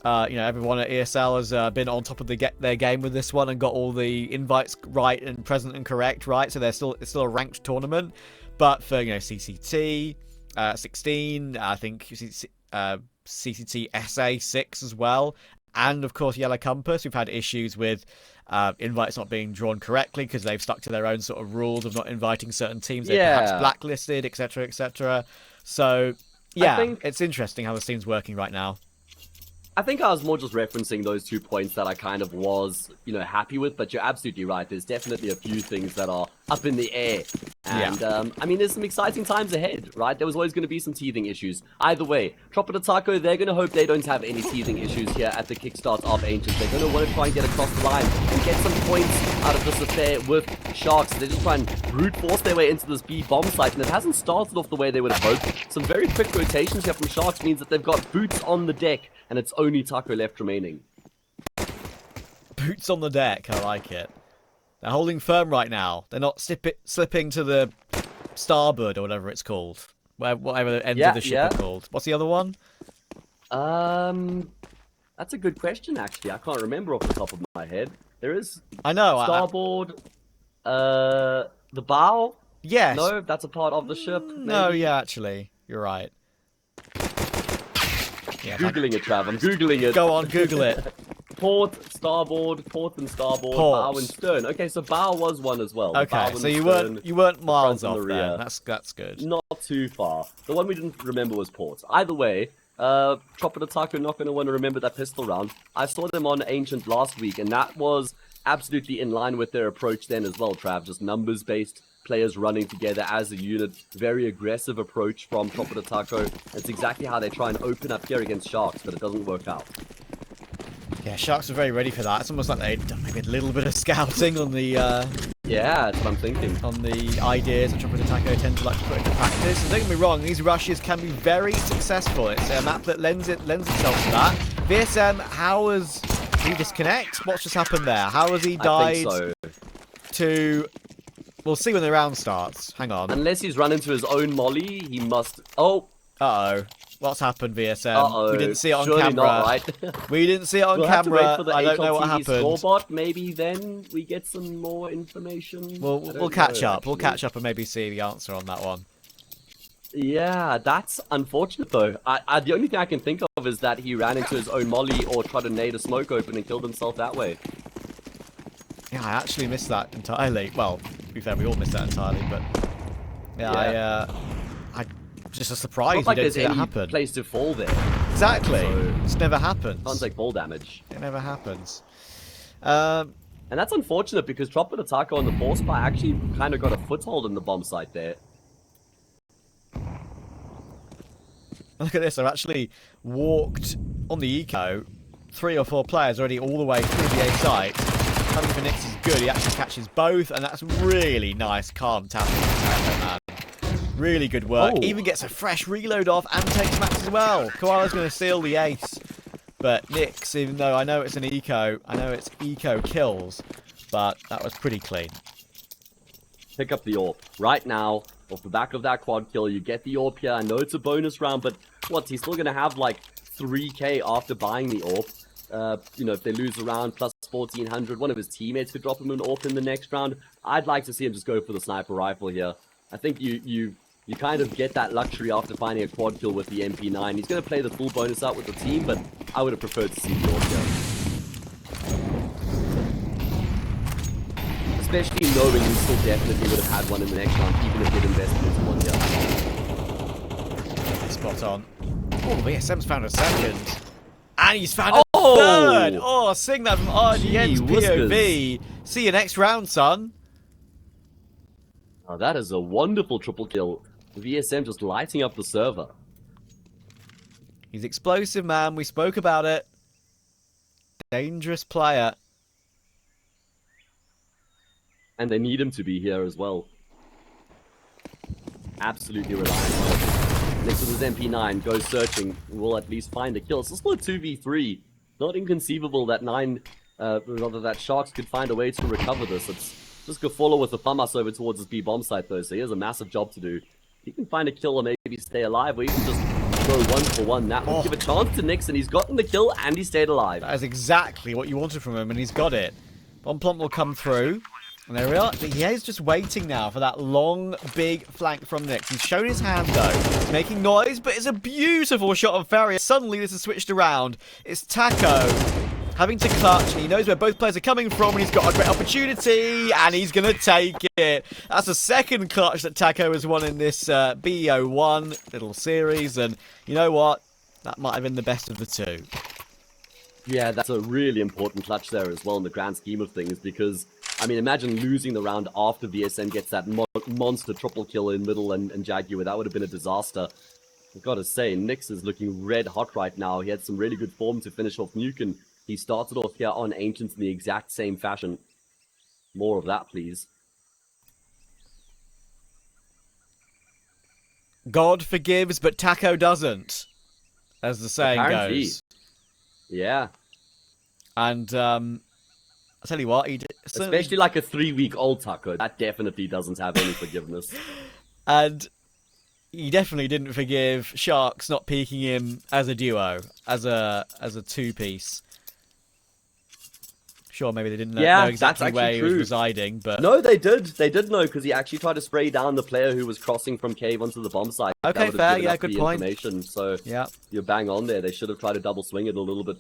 Everyone at ESL has been on top of their game with this one and got all the invites right and present and correct, right? So it's still a ranked tournament. But for CCT 16, I think CCT SA 6 as well, and of course Yellow Compass, we've had issues with invites not being drawn correctly because they've stuck to their own sort of rules of not inviting certain teams they've perhaps blacklisted, etc., etc. So yeah, it's interesting how the scene's working right now. I think I was more just referencing those 2 points that I kind of was, happy with, but you're absolutely right. There's definitely a few things that are up in the air. And, there's some exciting times ahead, right? There was always going to be some teething issues. Either way, Tropa de Taco, they're going to hope they don't have any teething issues here at the kickstart of Ancients. They're going to want to try and get across the line and get some points out of this affair with Sharks. They just try and brute force their way into this B bomb site, and it hasn't started off the way they would have hoped. Some very quick rotations here from Sharks means that they've got boots on the deck, and it's only Taco left remaining. Boots on the deck, I like it. They're holding firm right now. They're not slipping to the starboard or whatever it's called. Whatever the ends of the ship are called. What's the other one? That's a good question, actually. I can't remember off the top of my head. There is... I know. Starboard. The bow? Yes. No, that's a part of the ship. Maybe? No, yeah, actually. You're right. Yeah, Googling it, Trav. I'm Googling it. Go on, Google it. Port, starboard, port and starboard, bow and stern. Okay, so bow was one as well. Okay, so you weren't miles off there. That's good. Not too far. The one we didn't remember was port. Either way, Tropa de Taco not going to want to remember that pistol round. I saw them on Ancient last week, and that was absolutely in line with their approach then as well, Trav. Just numbers-based. Players running together as a unit. Very aggressive approach from Tropa de Taco. That's exactly how they try and open up here against Sharks, but it doesn't work out. Yeah, Sharks are very ready for that. It's almost like they've done maybe a little bit of scouting on the... yeah, that's what I'm thinking. On the ideas that Tropa de Taco tend to like to put into practice. And don't get me wrong, these rushes can be very successful. It's a map that lends itself to that. VSM, how has he disconnect? What's just happened there? How has he died to... We'll see when the round starts. Hang on. Unless he's run into his own molly, he must... Oh! Uh-oh. What's happened, VSM? We didn't see it on Surely camera. Not, right? We didn't see it on camera. Have to wait for the I don't know what happened. Scorebot. Maybe then we get some more information. We'll catch up. Actually. We'll catch up and maybe see the answer on that one. Yeah, that's unfortunate though. The only thing I can think of is that he ran into his own molly or tried to nade a smoke open and killed himself that way. Yeah, I actually missed that entirely. Well, to be fair, we all missed that entirely, but yeah. I just a surprise. It's not like there's any place to fall there. Exactly. So, it's never happens. Sounds like fall damage. It never happens. And that's unfortunate because Tropa de Taco on the force spy actually kind of got a foothold in the bomb site there. Look at this. I've actually walked on the eco. 3 or 4 players already all the way through the A site. Coming for Nix is good. He actually catches both, and that's really nice, calm tapping, man. Really good work. Oh. Even gets a fresh reload off and takes Max as well. Koala's going to steal the ace. But Nix, even though I know it's an eco, I know it's eco kills, but that was pretty clean. Pick up the AWP. Right now, off the back of that quad kill, you get the AWP here. I know it's a bonus round, but what, he's still going to have like 3k after buying the AWP. If they lose a round plus 1400, one of his teammates could drop him an AWP in the next round. I'd like to see him just go for the sniper rifle here. I think you kind of get that luxury after finding a quad kill with the MP9. He's going to play the full bonus out with the team, but I would have preferred to see the AWP here. Especially knowing he still definitely would have had one in the next round, even if he'd invested into one here. Spot on. Oh, VSM's found a second. And he's found a third! Oh, sing that from RGN's POV. See you next round, son. Oh, that is a wonderful triple kill. VSM just lighting up the server. He's explosive, man. We spoke about it. Dangerous player. And they need him to be here as well. Absolutely reliant on it. Next to his MP9, goes searching, will at least find a kill. It's still a 2v3. Not inconceivable that that Sharks could find a way to recover this. It's just Gafolo with the FAMAS over towards his B bomb site though, so he has a massive job to do. He can find a kill or maybe stay alive, or even just go 1-for-1. That would give a chance to Nix, and he's gotten the kill, and he stayed alive. That is exactly what you wanted from him, and he's got it. Bomplomp will come through. And there we are. He is just waiting now for that long, big flank from Nix. He's shown his hand, though, making noise, but it's a beautiful shot of Farrier. Suddenly, this has switched around. It's Taco having to clutch, and he knows where both players are coming from, and he's got a great opportunity, and he's going to take it. That's the second clutch that Taco has won in this BO1 little series, and you know what? That might have been the best of the two. Yeah, that's a really important clutch there as well in the grand scheme of things, because, I mean, imagine losing the round after VSM gets that monster triple kill in middle and Jaguar. That would have been a disaster. I've got to say, Nix is looking red hot right now. He had some really good form to finish off Nuke, and he started off here on Ancients in the exact same fashion. More of that, please. God forgives, but Taco doesn't, as the saying goes. Yeah. And, I'll tell you what, he did... Especially like a 3-week-old Taco. That definitely doesn't have any forgiveness. And he definitely didn't forgive Sharks not peeking him as a duo, as a two-piece. Sure, maybe they didn't know exactly where he was residing, but... No, they did. They did know, because he actually tried to spray down the player who was crossing from cave onto the bomb site. Okay, fair, yeah, good point. So, yeah, you're bang on there. They should have tried to double swing it a little bit.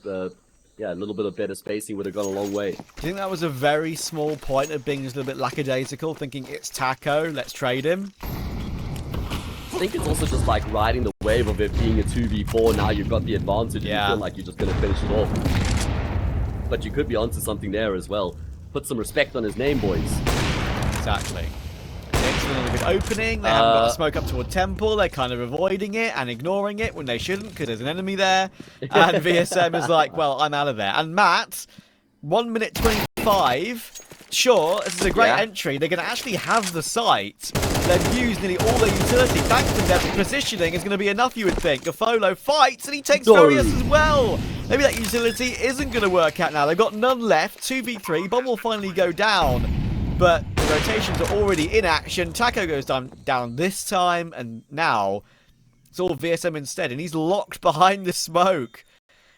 Yeah, a little bit of better spacing would have gone a long way. Do you think that was a very small point of being just a little bit lackadaisical, thinking it's Taco, let's trade him? I think it's also just like riding the wave of it being a 2v4. Now you've got the advantage, and you feel like you're just going to finish it off. But you could be onto something there as well. Put some respect on his name, boys. Exactly. Excellent, a good opening. They haven't got a smoke up toward Temple. They're kind of avoiding it and ignoring it when they shouldn't, because there's an enemy there. And VSM is like, well, I'm out of there. And Matt, 1 minute 25. Sure, this is a great entry. They're going to actually have the site. They've used nearly all their utility. Thanks to their positioning is going to be enough, you would think. Gafolo fights, and he takes Furious as well. Maybe that utility isn't going to work out now. They've got none left. 2v3. Bomb will finally go down. But the rotations are already in action. Taco goes down this time, and now it's all VSM instead. And he's locked behind the smoke.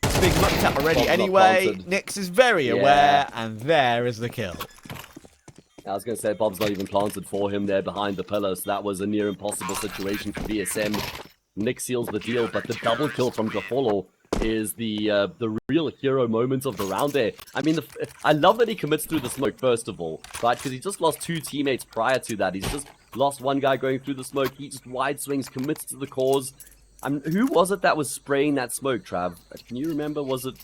It's being looked at already anyway. Nix is very aware, and there is the kill. I was going to say, Bob's not even planted for him there behind the pillar, so that was a near impossible situation for VSM. Nick seals the deal, but the double kill from Jafolo is the real hero moment of the round there. I mean, I love that he commits through the smoke, first of all, right? Because he just lost 2 teammates prior to that. He's just lost 1 guy going through the smoke. He just wide swings, commits to the cause. Who was it that was spraying that smoke, Trav? Can you remember? Was it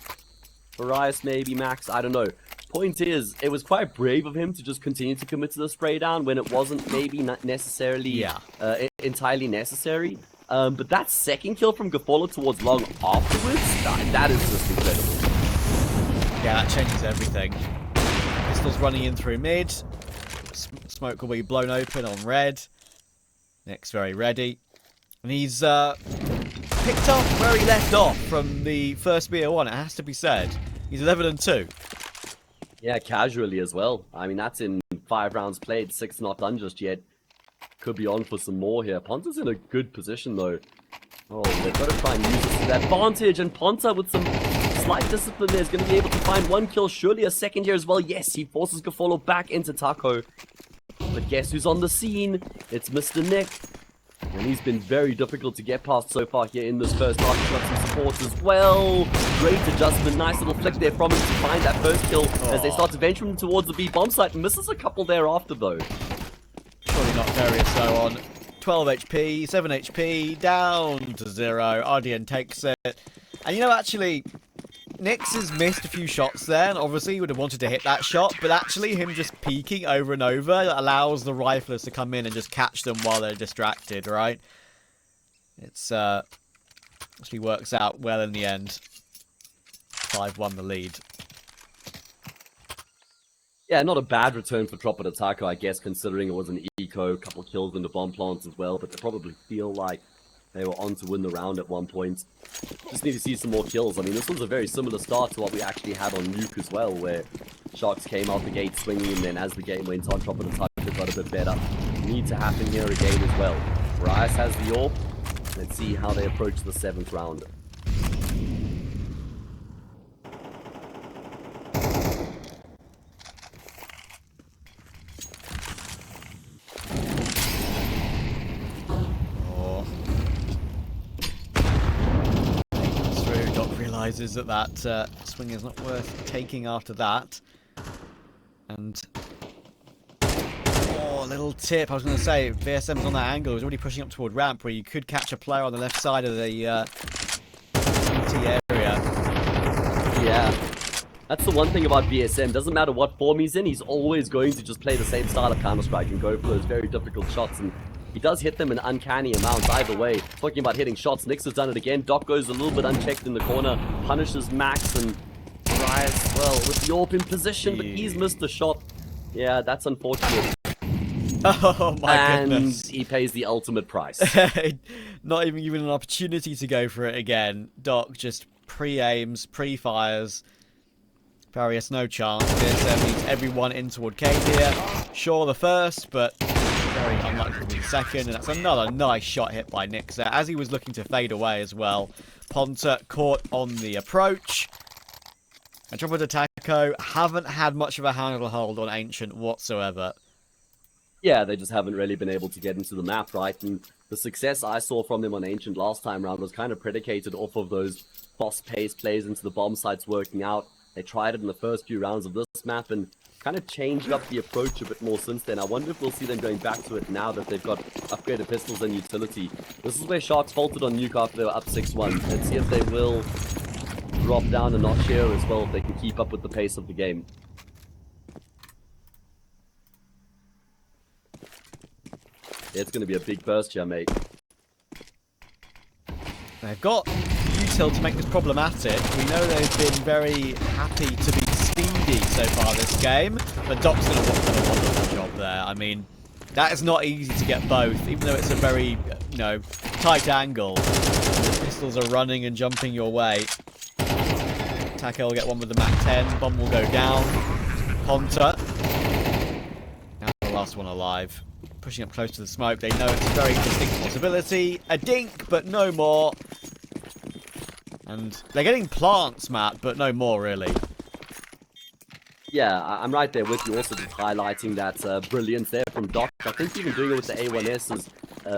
Arias, maybe, Max? I don't know. Point is, it was quite brave of him to just continue to commit to the spray down when it wasn't maybe not necessarily entirely necessary. But that second kill from Gafolo towards Long afterwards, that is just incredible. Yeah, that changes everything. Pistol's running in through mid. Smoke will be blown open on red. Nick's very ready. And he's picked up where he left off from the first BO1, it has to be said. He's 11-2. Yeah, casually as well. I mean, that's in 5 rounds played, 6 not done just yet. Could be on for some more here. Ponta's in a good position, though. Oh, they've got to try and use this to their advantage. And Ponta, with some slight discipline there, is going to be able to find 1 kill. Surely a second here as well. Yes, he forces Gafolo back into Taco. But guess who's on the scene? It's Mr. Nick. And he's been very difficult to get past so far here in this first half. He's got some support as well. Great adjustment. Nice little flick there from him to find that first kill as they start to venture him towards the B bomb site. Misses a couple thereafter, though. Surely not very slow on. 12 HP, 7 HP, down to 0. RDN takes it. And you know, actually, Nix has missed a few shots there, and obviously he would have wanted to hit that shot, but actually him just peeking over and over allows the riflers to come in and just catch them while they're distracted, right? It's actually works out well in the end. 5-1 the lead. Yeah, not a bad return for Tropa to Taco, I guess, considering it was an eco, couple kills in the bomb plants as well, but they probably feel like they were on to win the round at one point. Just need to see some more kills. I mean, this was a very similar start to what we actually had on Nuke as well, where Sharks came out the gate swinging, and then as the game went on, Tropa to Taco got a bit better. Need to happen here again as well. Rice has the AWP. Let's see how they approach the 7th round. Doc realizes that swing is not worth taking after that. And little tip. I was going to say, VSM's on that angle. He's already pushing up toward ramp, where you could catch a player on the left side of the CT area. Yeah. That's the one thing about VSM. Doesn't matter what form he's in, he's always going to just play the same style of Counter-Strike and go for those very difficult shots. And he does hit them in uncanny amounts either way. Talking about hitting shots, Nyx has done it again. Doc goes a little bit unchecked in the corner, punishes Max, and Riot, well, with the AWP in position, but he's missed the shot. Yeah, that's unfortunate. Oh my goodness. And he pays the ultimate price. Not even given an opportunity to go for it again. Doc just pre-aims, pre-fires. Various no chance. VSM needs everyone in toward Cave here. Sure the first, but very unlikely to be the second. And that's another nice shot hit by Nyx there, as he was looking to fade away as well. Ponta caught on the approach. And Tropa de Taco haven't had much of a handlehold on Ancient whatsoever. Yeah, they just haven't really been able to get into the map, right? And the success I saw from them on Ancient last time round was kind of predicated off of those fast-paced plays into the bomb sites working out. They tried it in the first few rounds of this map and kind of changed up the approach a bit more since then. I wonder if we'll see them going back to it now that they've got upgraded pistols and utility. This is where Sharks faltered on Nuke after they were up 6-1. Let's see if they will drop down a notch here as well, if they can keep up with the pace of the game. It's going to be a big burst here, mate. They've got util to make this problematic. We know they've been very happy to be speedy so far this game, but Doc's going to want a wonderful job there. I mean, that is not easy to get both, even though it's a very, tight angle. The pistols are running and jumping your way. Taco will get one with the MAC-10. Bomb will go down. Ponta. Now the last one alive. Pushing up close to the smoke. They know it's a very distinct possibility. A dink, but no more. And they're getting plants, Matt, but no more, really. Yeah, I'm right there with you. Also just highlighting that brilliance there from Doc. I think even doing it with the A1S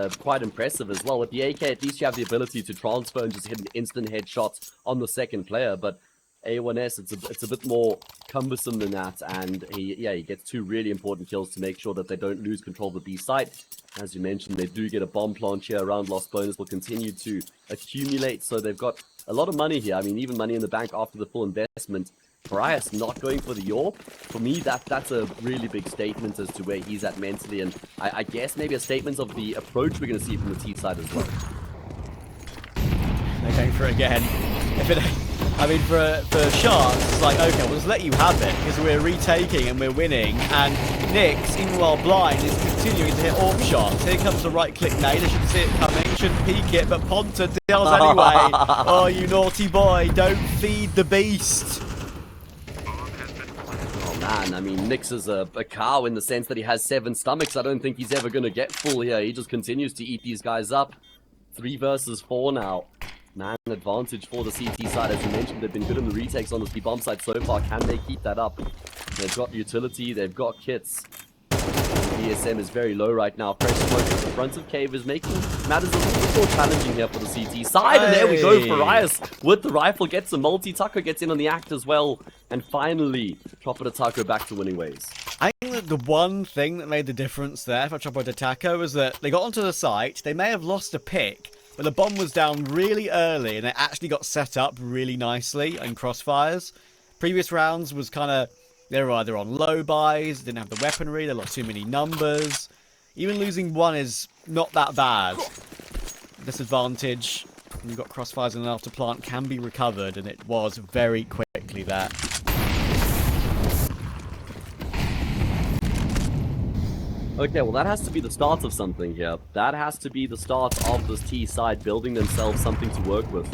is quite impressive as well. With the AK, at least you have the ability to transfer and just hit an instant headshot on the second player. But A1S, it's a bit more cumbersome than that, and he gets 2 really important kills to make sure that they don't lose control of the B site. As you mentioned, they do get a bomb plant here around. Lost bonus will continue to accumulate, so they've got a lot of money here. I mean, even money in the bank after the full investment. Brias not going for the AWP, for me, that's a really big statement as to where he's at mentally, and I guess maybe a statement of the approach we're going to see from the T side as well. They're going for it again. I mean, for Sharks, it's like, okay, we'll just let you have it, because we're retaking and we're winning, and Nyx, even while blind, is continuing to hit AWP shots. Here comes the right-click nade, they shouldn't see it coming, shouldn't peek it, but Ponta deals anyway. Oh, you naughty boy, don't feed the beast. Oh man, I mean, Nyx is a cow in the sense that he has 7 stomachs. I don't think he's ever going to get full here. He just continues to eat these guys up. 3 versus 4 now. Man advantage for the CT side. As you mentioned, they've been good in the retakes on the B-bomb side so far. Can they keep that up? They've got utility, they've got kits. ESM is very low right now. Fresh smoke at the front of Cave is making matters a little bit more challenging here for the CT side. And there we go, Farias with the rifle gets a multi. Taco gets in on the act as well. And finally, Tropa de Taco back to winning ways. I think that the one thing that made the difference there for Tropa de Taco was that they got onto the site. They may have lost a pick, but the bomb was down really early, and it actually got set up really nicely in crossfires. Previous rounds was kind of, they were either on low buys, didn't have the weaponry, they lost too many numbers. Even losing 1 is not that bad. Disadvantage, when you've got crossfires and an after plant, can be recovered, and it was very quickly there. Okay, well that has to be the start of something here. That has to be the start of this T side building themselves something to work with.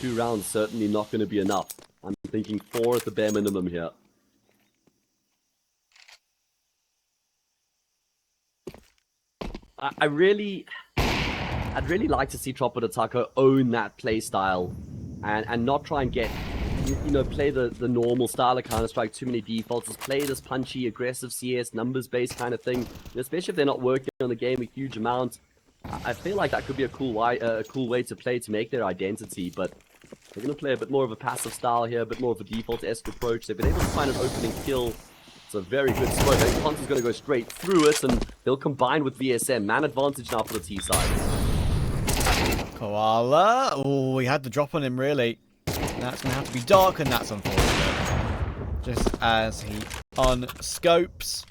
2 rounds certainly not going to be enough. I'm thinking 4 at the bare minimum here. I really... I'd really like to see Tropa de Taco own that play style and not try and get, play the normal style of Counter-Strike, too many defaults, just play this punchy, aggressive CS, numbers-based kind of thing, especially if they're not working on the game a huge amount. I feel like that could be a cool way to play to make their identity, but they're going to play a bit more of a passive style here, a bit more of a default-esque approach. They've been able to find an opening kill. It's a very good smoke. I think Hunter's going to go straight through it, and they'll combine with VSM. Man advantage now for the T side. Koala. Oh, we had the drop on him, really. That's going to have to be Doc, and that's unfortunate. Just as he unscopes.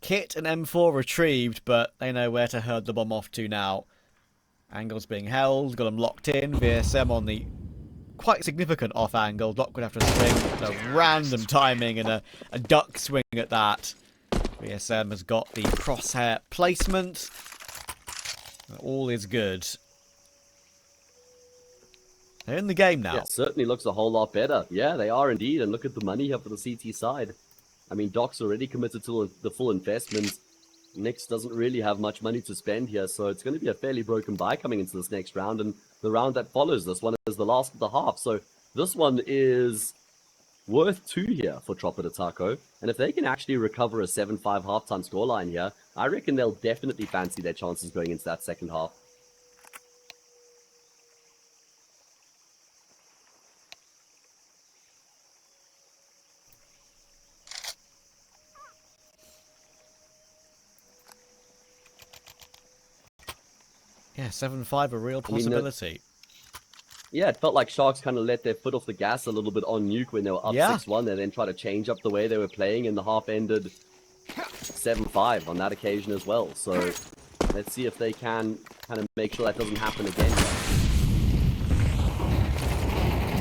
Kit and M4 retrieved, but they know where to herd the bomb off to now. Angle's being held, got him locked in. VSM on the quite significant off angle. Doc would have to swing at a random timing and a duck swing at that. VSM has got the crosshair placement. All is good. They're in the game now. Yeah, certainly looks a whole lot better. Yeah, they are indeed. And look at the money here for the CT side. I mean, Doc's already committed to the full investment. Nyx doesn't really have much money to spend here, so it's going to be a fairly broken buy coming into this next round. And the round that follows this one is the last of the half. So this one is worth 2 here for Tropa de Taco. And if they can actually recover a 7-5 halftime scoreline here, I reckon they'll definitely fancy their chances going into that second half. Yeah, 7-5, a real possibility. Yeah, it felt like Sharks kind of let their foot off the gas a little bit on Nuke when they were up 6-1. They then tried to change up the way they were playing, and the half ended 7-5 on that occasion as well. So let's see if they can kind of make sure that doesn't happen again.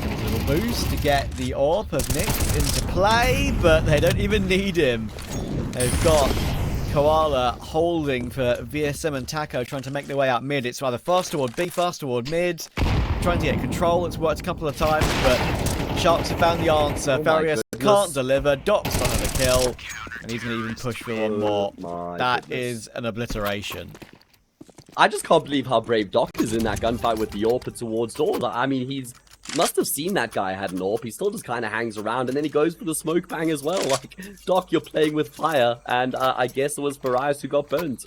A little boost to get the AWP of Nyx into play, but they don't even need him. They've got Koala holding for VSM and Taco, trying to make their way out mid. It's either fast toward B, fast toward mid, trying to get control. It's worked a couple of times, but Sharks have found the answer. Farius can't deliver. Doc's got another kill, and he's going to even push for one more. That is an obliteration. I just can't believe how brave Doc is in that gunfight with the AWP towards door. I mean, he's must have seen that guy had an AWP. He still just kind of hangs around, and then he goes for the smoke bang as well. Like, Doc, you're playing with fire, and I guess it was Farias who got burnt.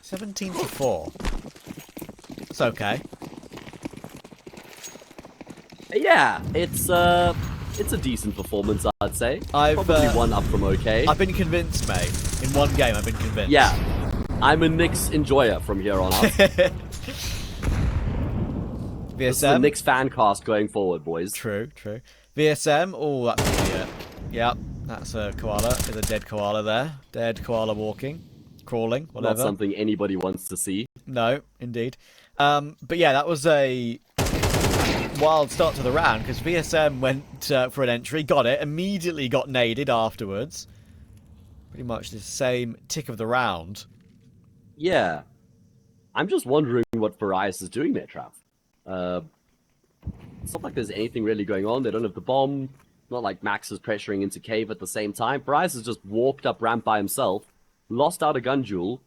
$17-4. It's okay. Yeah, it's a decent performance, I'd say. Probably one up from okay. I've been convinced, mate. In one game, I've been convinced. Yeah, I'm a Nyx enjoyer from here on out. VSM. This is the Nyx fan cast going forward, boys. True. VSM. Oh, that's an idiot. Yep, that's a koala. There's a dead koala there. Dead koala walking, crawling, whatever. Not something anybody wants to see. No, indeed. But yeah, that was a wild start to the round, because VSM went for an entry, got it, immediately got naded afterwards. Pretty much the same tick of the round. Yeah. I'm just wondering what Farias is doing there, Trav. It's not like there's anything really going on. They don't have the bomb. Not like Max is pressuring into cave at the same time. Farias has just warped up ramp by himself, lost out a gun duel,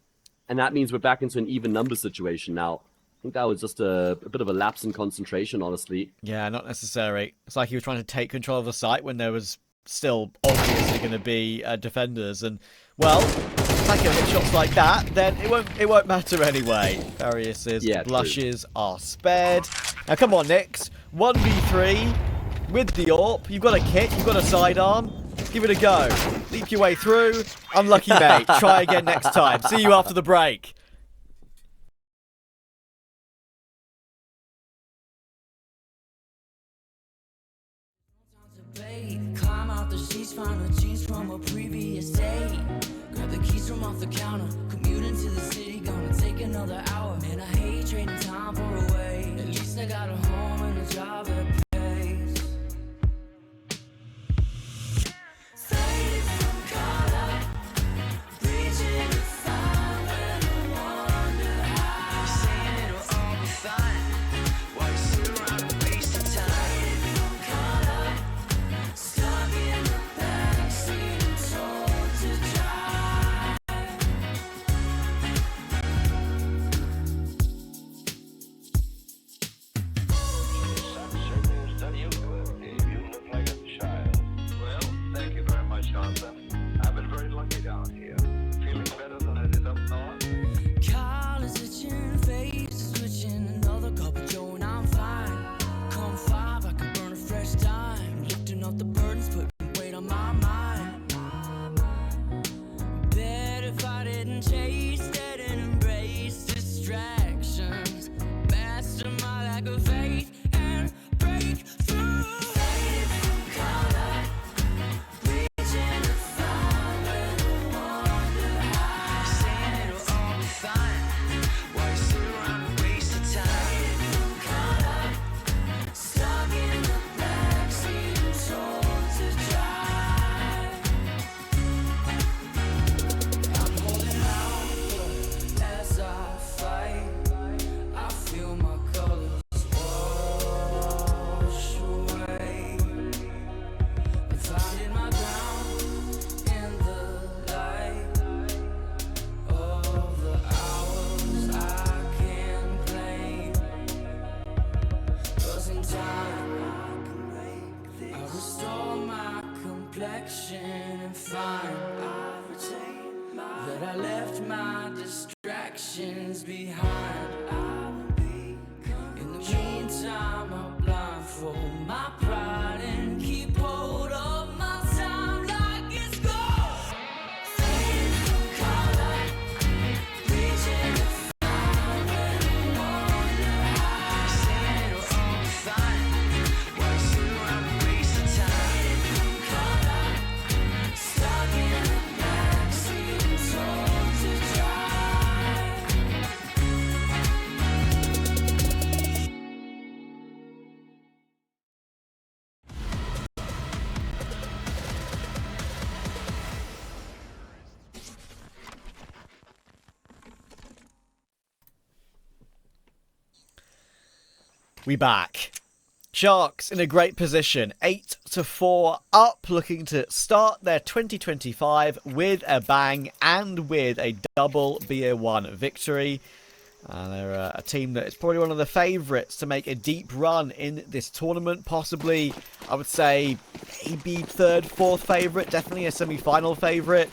and that means we're back into an even number situation now. I think that was just a bit of a lapse in concentration, honestly. Yeah, not necessary. It's like he was trying to take control of the site when there was still obviously going to be defenders, and well, if I can hit shots like that, then it won't matter anyway. Farius's blushes are spared. Now come on, Nyx, 1v3 with the AWP. You've got a kit, you've got a sidearm. Give it a go. Leap your way through. Unlucky, mate. Try again next time. See you after the break. Climb out the sheets, find the jeans from a previous day. Grab the keys from off the counter, commute into the city, gonna take another hour. Man, I hate trading time for a way. At least I got a home and a job that pays. Faded from color, reaching to find when I wonder how. You're saying it'll all be fine, while you sit around and waste your time. Faded from color, stuck in restore my complexion and find that I left my distractions behind. In the meantime, I'll blindfold my pride and keep hold of my time like it's gold. Fading from color, reaching to find when I wonder how I stand on fire. What's the wrong waste of time? Fading from color, stuck in the backseat, told to drive. We back. Sharks in a great position, 8-4 up, looking to start their 2025 with a bang and with a double BO1 victory. They're a team that is probably one of the favourites to make a deep run in this tournament. Possibly, I would say, maybe third, fourth favourite. Definitely a semi-final favourite.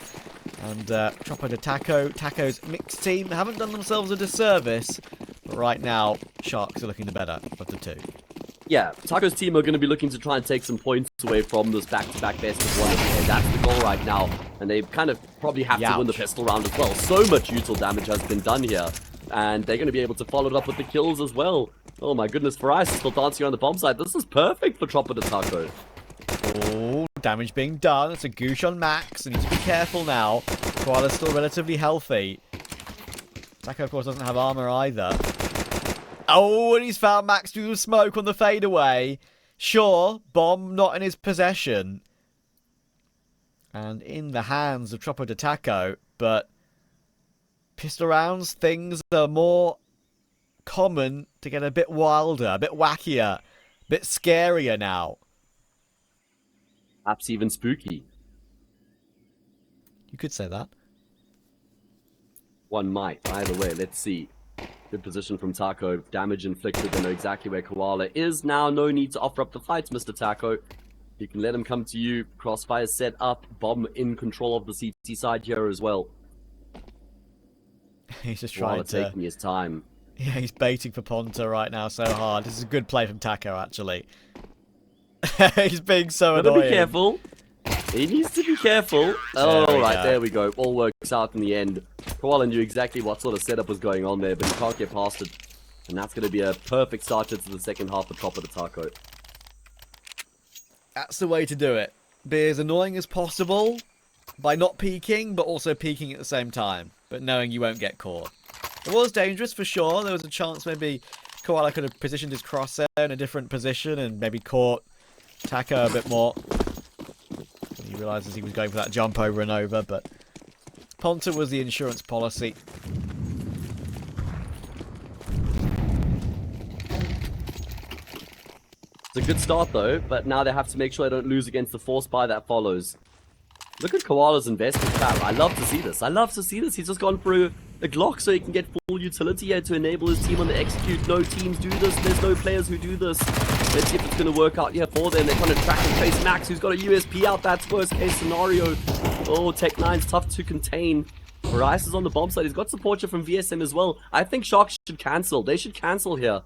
And Tropa de Taco's mixed team haven't done themselves a disservice. But right now, Sharks are looking the better of the two. Yeah, Taco's team are going to be looking to try and take some points away from this back-to-back best of one. And that's the goal right now. And they kind of probably have to win the pistol round as well. So much util damage has been done here. And they're going to be able to follow it up with the kills as well. Oh my goodness, Farais is still dancing on the bomb site. This is perfect for Tropa de Taco. Oh, damage being done. It's a goosh on Max. They need to be careful now. Koala's still relatively healthy. Taco, of course, doesn't have armor either. Oh, and he's found Max through the smoke on the fadeaway. Sure, bomb not in his possession. And in the hands of Tropa de Taco, but pistol rounds, things are more common to get a bit wilder, a bit wackier, a bit scarier now. Perhaps even spooky. You could say that. One might. Either way, let's see. Good position from Taco. Damage inflicted. They know exactly where Koala is now. No need to offer up the fights, Mr. Taco. You can let him come to you. Crossfire set up. Bomb in control of the CT side here as well. He's just Koala trying to... taking his time. Yeah, he's baiting for Ponta right now so hard. This is a good play from Taco, actually. He's being so annoying. Be careful. He needs to be careful. Oh, right, there we go. All works out in the end. Koala knew exactly what sort of setup was going on there, but he can't get past it. And that's going to be a perfect start to the second half of Tropa de Taco. That's the way to do it. Be as annoying as possible by not peeking, but also peeking at the same time. But knowing you won't get caught. It was dangerous for sure. There was a chance maybe Koala could have positioned his crosshair in a different position and maybe caught Taco a bit more. He realizes he was going for that jump over and over, but Ponta was the insurance policy. It's a good start though, but now they have to make sure they don't lose against the force buy that follows. Look at Koala's investment power. I love to see this. I love to see this. He's just gone through a Glock so he can get full utility here to enable his team on the execute. No teams do this. There's no players who do this. Let's see if it's going to work out here for them. They're trying to track and trace Max, who's got a USP out. That's worst case scenario. Oh, Tech9's tough to contain. Rice is on the bomb side. He's got support here from VSM as well. I think Sharks should cancel. They should cancel here.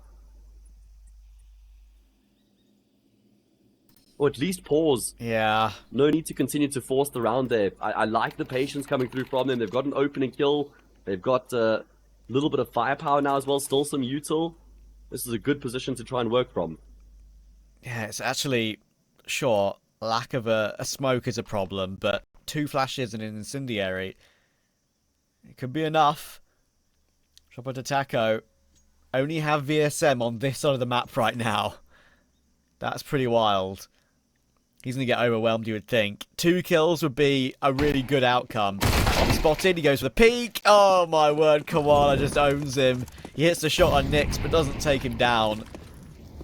Or at least pause. Yeah. No need to continue to force the round there. I like the patience coming through from them. They've got an opening kill. They've got a little bit of firepower now as well. Still some util. This is a good position to try and work from. Yeah, it's actually, sure, lack of a smoke is a problem, but 2 flashes and an incendiary, it could be enough. Tropa de Taco only have VSM on this side of the map right now. That's pretty wild. He's going to get overwhelmed, you would think. 2 kills would be a really good outcome. Spotted, he goes for the peak. Oh my word, Koala just owns him. He hits the shot on Nyx, but doesn't take him down.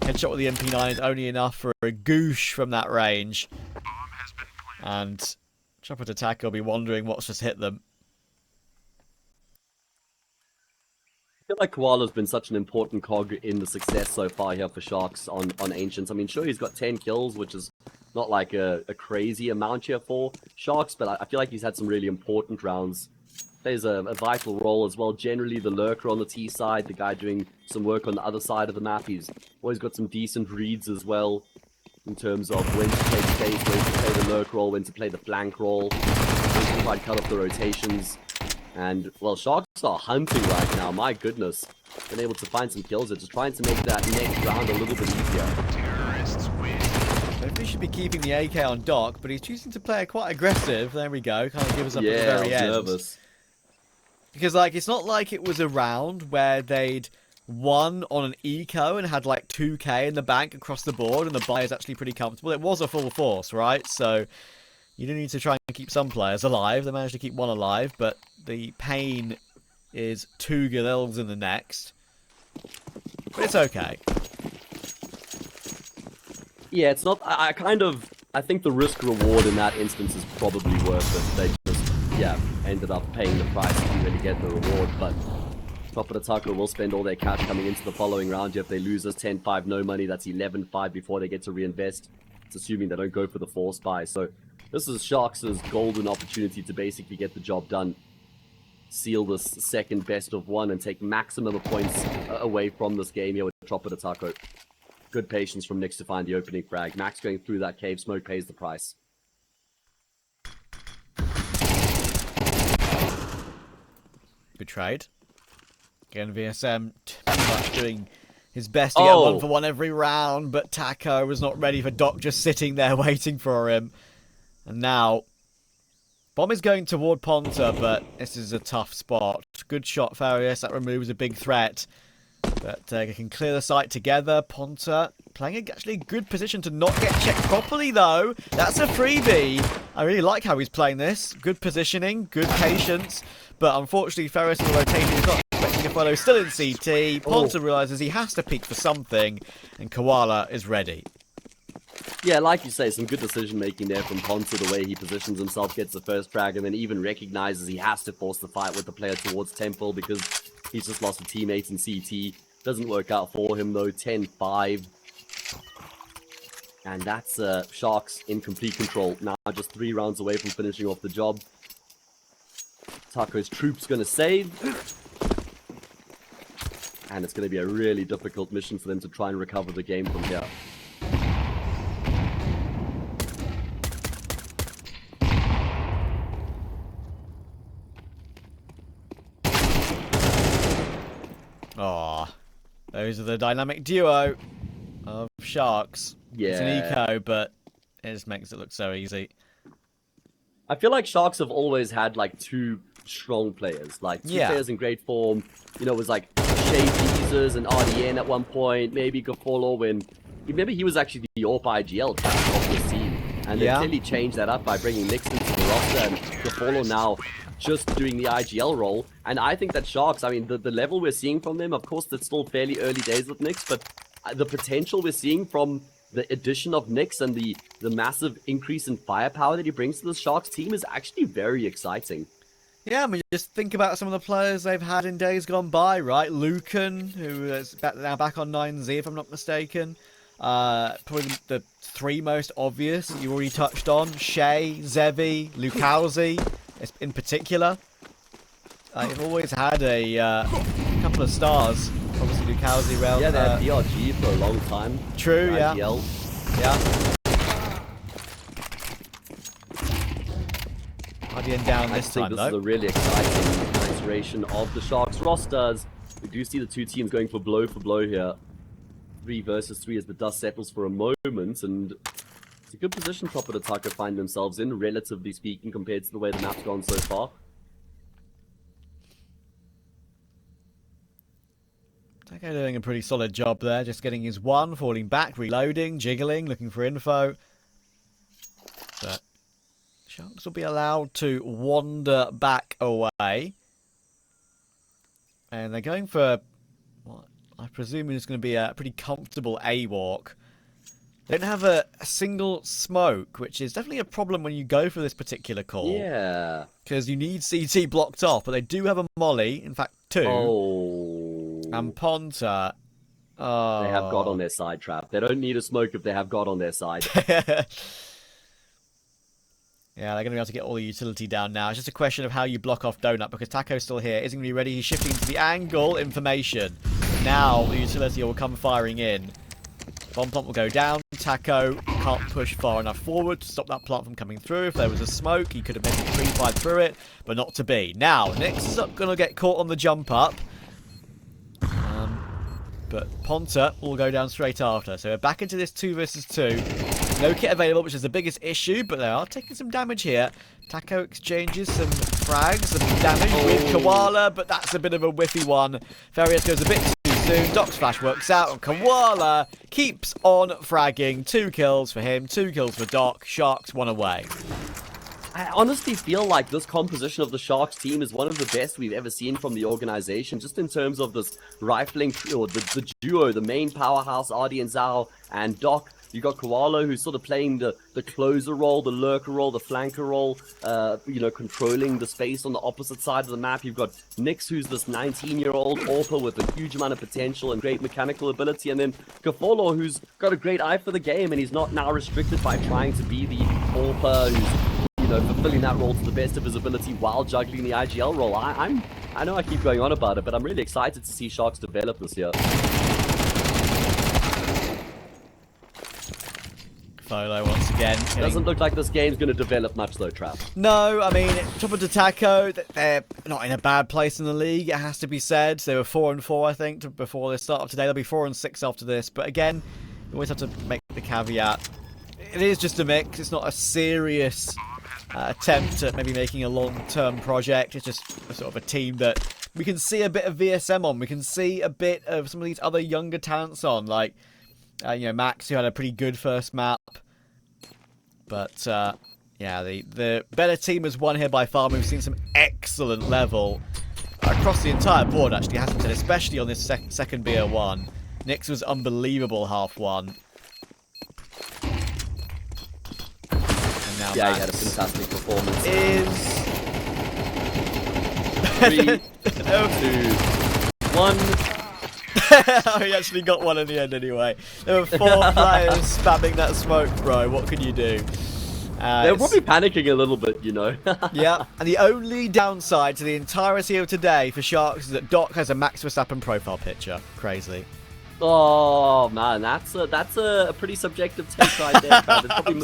Headshot with the MP9 is only enough for a goosh from that range. And Tropa de Taco will be wondering what's just hit them. I feel like Koala's been such an important cog in the success so far here for Sharks on Ancients. I mean, sure, he's got 10 kills, which is not like a crazy amount here for Sharks, but I feel like he's had some really important rounds. Plays a vital role as well. Generally, the lurker on the T side, the guy doing some work on the other side of the map. He's always got some decent reads as well in terms of when to play space, when to play the lurk role, when to play the flank role, when to try and cut off the rotations. And, well, Sharks are hunting right now. My goodness. Been able to find some kills. They're just trying to make that next round a little bit easier. Maybe he should be keeping the AK on dock, but he's choosing to play quite aggressive. There we go. Kind of give us up at the very end. Nervous. Because, like, it's not like it was a round where they'd won on an eco and had, like, 2k in the bank across the board, and the buy is actually pretty comfortable. It was a full force, right? So you do need to try and keep some players alive. They managed to keep one alive, but the pain is 2 Galils in the next. But it's okay. Yeah, it's not... I think the risk-reward in that instance is probably worth it. They just, ended up paying the price to really get the reward, but Tropa Taco will spend all their cash coming into the following round. If they lose us 10-5, no money, that's 11-5 before they get to reinvest. It's assuming they don't go for the force buy. So this is Sharks' golden opportunity to basically get the job done. Seal this second best of one and take maximum of points away from this game here with Tropa Taco. Good patience from Nyx to find the opening frag. Max going through that cave smoke pays the price. Betrayed. Again, VSM pretty much doing his best to get 1-for-1 every round, but Taco was not ready for Doc, just sitting there waiting for him. And now, Bomb is going toward Ponta, but this is a tough spot. Good shot, Farius. That removes a big threat. But they can clear the site together. Ponta playing actually a good position to not get checked properly, though. That's a freebie. I really like how he's playing this. Good positioning, good patience. But unfortunately, Ferris in the rotation is not expecting a follow. Still in CT. Ponta realizes he has to peek for something. And Koala is ready. Yeah, like you say, some good decision-making there from Ponta, the way he positions himself, gets the first frag, and then even recognizes he has to force the fight with the player towards Temple because he's just lost a teammate in CT. Doesn't work out for him, though. 10-5. And that's Sharks in complete control. Now just 3 rounds away from finishing off the job. Taco's troops going to save. And it's going to be a really difficult mission for them to try and recover the game from here. Aw, those are the dynamic duo of Sharks. Yeah. It's an eco, but it just makes it look so easy. I feel like Sharks have always had, like, 2 strong players. Like, 2 players in great form. You know, it was like Shea Jesus and RDN at one point. Maybe Gafolo when... Maybe he was actually the AWP IGL captain of this team. And they clearly changed that up by bringing Nyx into the roster. And Gafolo now just doing the IGL role. And I think that Sharks, I mean, the level we're seeing from them, of course, it's still fairly early days with Nyx, but the potential we're seeing from the addition of Nyx and the massive increase in firepower that he brings to the Sharks team is actually very exciting. Yeah, I mean, just think about some of the players they've had in days gone by, right? Lucan, who is now back on 9Z, if I'm not mistaken. Probably the 3 most obvious that you already touched on. Shea, Zevi, Lukowski, in particular. They've always had a couple of stars. Obviously, Lukowski, well. Yeah, they had DRG for a long time. True, yeah. IGL. Yeah. RDN down this time, though. I think this is a really exciting maturation of the Sharks rosters. We do see the 2 teams going for blow here. 3 versus 3 as the dust settles for a moment, and it's a good position Tropa Taco find themselves in, relatively speaking, compared to the way the map's gone so far. Taco doing a pretty solid job there, just getting his 1, falling back, reloading, jiggling, looking for info. But Sharks will be allowed to wander back away. And they're going for what I presume is going to be a pretty comfortable A-walk. They don't have a single smoke, which is definitely a problem when you go for this particular call. Yeah. Because you need CT blocked off, but they do have a molly, in fact 2. Oh. And Ponta. They have God on their side, Trap. They don't need a smoke if they have God on their side. Yeah, they're going to be able to get all the utility down now. It's just a question of how you block off Donut, because Taco's still here. Isn't going to be ready. He's shifting to the angle. Information. Now the utility will come firing in. Bomb plant will go down. Taco can't push far enough forward to stop that plant from coming through. If there was a smoke, he could have maybe pre-fired through it, but not to be. Now, Nyx is going to get caught on the jump up. But Ponta will go down straight after. So we're back into this 2 versus 2. No kit available, which is the biggest issue, but they are taking some damage here. Taco exchanges some frags, some damage with Koala, but that's a bit of a whiffy one. Farius goes a bit too soon. Doc's flash works out, and Koala keeps on fragging. 2 kills for him, 2 kills for Doc. Sharks 1 away. I honestly feel like this composition of the Sharks team is one of the best we've ever seen from the organization, just in terms of this rifling, or the duo, the main powerhouse, Artie and Zhao, and Doc. You got Koala, who's sort of playing the closer role, the lurker role, the flanker role, controlling the space on the opposite side of the map. You've got Nyx, who's this 19-year-old AWPer with a huge amount of potential and great mechanical ability, and then Kafolo, who's got a great eye for the game, and he's not now restricted by trying to be the AWPer who's fulfilling that role to the best of his ability while juggling the IGL role. I know I keep going on about it, but I'm really excited to see Sharks develop this year. Folo once again. Doesn't look like this game's going to develop much though, Trap. No, I mean, Tropa to Taco, they're not in a bad place in the league, it has to be said. They were 4-4, I think, before the start of today. They'll be 4-6 after this. But again, you always have to make the caveat. It is just a mix. It's not a serious attempt at maybe making a long-term project. It's just a sort of a team that we can see a bit of VSM on. We can see a bit of some of these other younger talents on, like Max, who had a pretty good first map. But yeah, the better team has won here by far. We've seen some excellent level across the entire board, actually, has to be said, especially on this second BO1. Nyx was unbelievable half one. And now Yeah, Max he had a fantastic performance. is 3, 2, 1. Oh, he actually got one in the end anyway. There were 4 players spamming that smoke, bro. What can you do? They were probably panicking a little bit, Yeah, and the only downside to the entirety of today for Sharks is that Doc has a Max Verstappen profile picture. Crazy. Oh man, that's a pretty subjective take right there, Travis. Probably